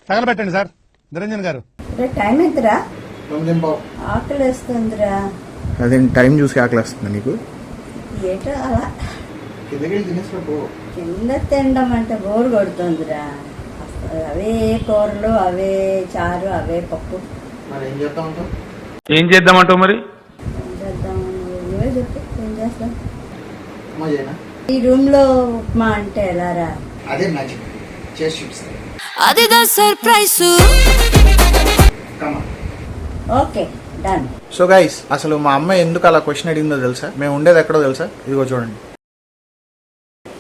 తగలబెట్టండి sir. Niranjan గారు time ఎంతరా? ఆకలి వేస్తుందిరా. అదే టైం చూసి ఆకలి వస్తుంది నీకు? ఏటో అలా కింద తినడం అంటే బోరు కొడుతుందిరా. అవే కూరలు, అవే చారు, అవే పప్పు. ఏం చేద్దామంటావు మరి? ఏం చేద్దాం నువ్వే చెప్పు. ఏం చేస్తాం? ఈ రూమ్ లో ఉప్మా అంటే ఎలారా? అదే మ్యాజిక్ చేసి చూపిస్తాను. అదిదా surprise. Okay done. So guys, అసలు మా అమ్మ ఎందుకు అలా క్వశ్చన్ అడిగిందో తెలుసా? మేము ఉండేది ఎక్కడో తెలుసా? ఇదిగో చూడండి,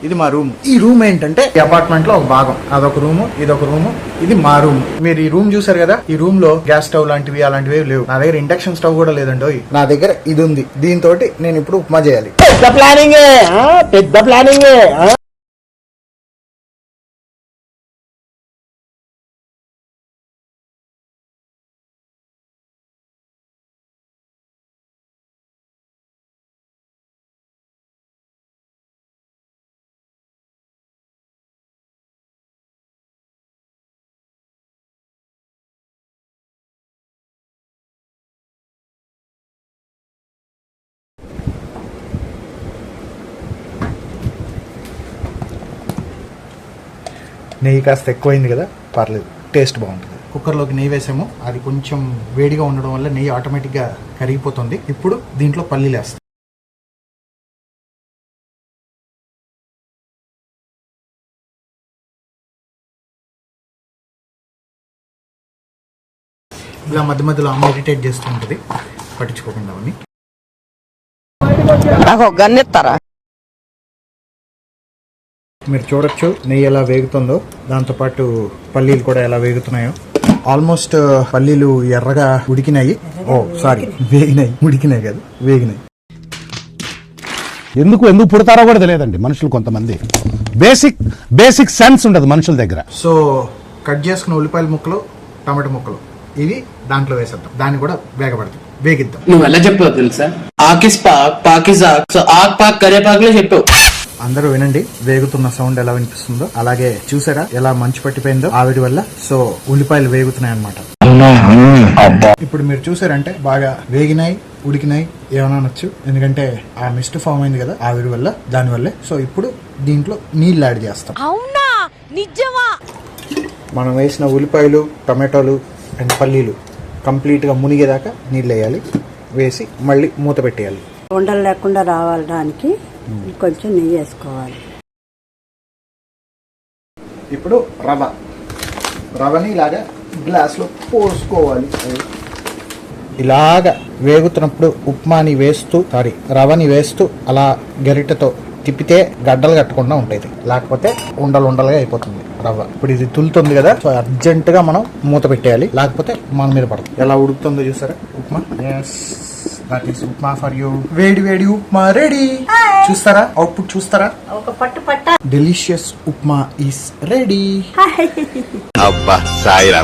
ఇది మా రూమ్. ఈ రూమ్ ఏంటంటే ఈ అపార్ట్మెంట్ లో ఒక భాగం. అదొక రూము, ఇదొక రూము, ఇది మా రూమ్. మీరు ఈ రూమ్ చూసారు కదా, ఈ రూమ్ లో గ్యాస్ స్టవ్ లాంటివి అలాంటివి లేవు. నా దగ్గర ఇండక్షన్ స్టవ్ కూడా లేదండి. నా దగ్గర ఇది ఉంది. దీంతో నేను ఇప్పుడు ఉప్మా చేయాలి. పెద్ద ప్లానింగ్. నెయ్యి కాస్త ఎక్కువైంది కదా, పర్లేదు, టేస్ట్ బాగుంటుంది. కుక్కర్లోకి నెయ్యి వేసాము. అది కొంచెం వేడిగా ఉండడం వల్ల నెయ్యి ఆటోమేటిక్గా కరిగిపోతుంది. ఇప్పుడు దీంట్లో పల్లీలు వేస్తాం. ఇలా మధ్య మధ్యలో అమ్మ మెడిటేట్ చేస్తూ ఉంటుంది, పట్టించుకోకుండా అవన్నీ. నాకు గన్నెత్తారా? మీరు చూడొచ్చు నెయ్యి ఎలా వేగుతుందో, దాంతోపాటు పల్లీలు కూడా ఎలా వేగుతున్నాయో. ఆల్మోస్ట్ పల్లీలు ఎర్రగా ఉడికినాయి. వేగినాయి, ఉడికినాయి కదా, వేగినాయి. ఎందుకు పుడతారో కూడా తెలియదండి మనుషులు. కొంతమంది బేసిక్ సెన్స్ ఉండదు మనుషుల దగ్గర. సో కట్ చేసుకున్న ఉల్లిపాయల ముక్కలు, టమాటో ముక్కలు ఇవి దాంట్లో వేసేద్దాం. దాన్ని కూడా వేగిద్దాం. నువ్వు ఎలా చెప్పావు తెలుసా? ఆకిస్ పాక్, పాకిస్ ఆక్. సో ఆక్ పాక్ కరేపాకులో చెప్పావు. అందరూ వినండి, వేగుతున్న సౌండ్ ఎలా వినిపిస్తుందో. అలాగే చూసారా ఎలా మంచు పట్టిపోయిందో ఆవిరి వల్ల. సో ఉల్లిపాయలు వేగుతున్నాయి అన్నమాట. ఇప్పుడు మీరు చూసారంటే బాగా వేగినాయి, ఉడికినాయి ఏమన్నా అనొచ్చు. ఎందుకంటే ఆ మిస్ట్ ఫామ్ అయింది కదా ఆవిరి వల్ల, దానివల్లే. సో ఇప్పుడు దీంట్లో నీళ్ళు యాడ్ చేస్తాం. అవునా? నిజమా? మనం వేసిన ఉల్లిపాయలు, టమాటోలు అండ్ పల్లీలు కంప్లీట్ గా మునిగేదాకా నీళ్ళు వేయాలి. వేసి మళ్ళీ మూత పెట్టేయాలి. ఉండలు లేకుండా రావడానికి కొంచెం నెయ్యి వేసుకోవాలి. ఇప్పుడు రవ్వని ఇలాగా గ్లాస్లో పోసుకోవాలి. ఇలాగా వేగుతున్నప్పుడు ఉప్మాని వేస్తూ రవ్వని వేస్తూ అలా గరిటెతో తిప్పితే గడ్డలు కట్టకుండా ఉంటుంది. లేకపోతే ఉండలుగా అయిపోతుంది రవ్వ. ఇప్పుడు ఇది తులుతుంది కదా, సో అర్జెంట్ గా మనం మూత పెట్టేయాలి, లేకపోతే మన మీద పడుతుంది. ఎలా ఉడుకుతుందో చూసారా upma? That is upma for you. వేడి ఉప్మా రెడీ. చూస్తారా అవుట్పుట్? చూస్తారా? ఒక పట్టు డెలిషియస్ ఉప్మా ఈస్ రెడీ. అబ్బా సాయిరా.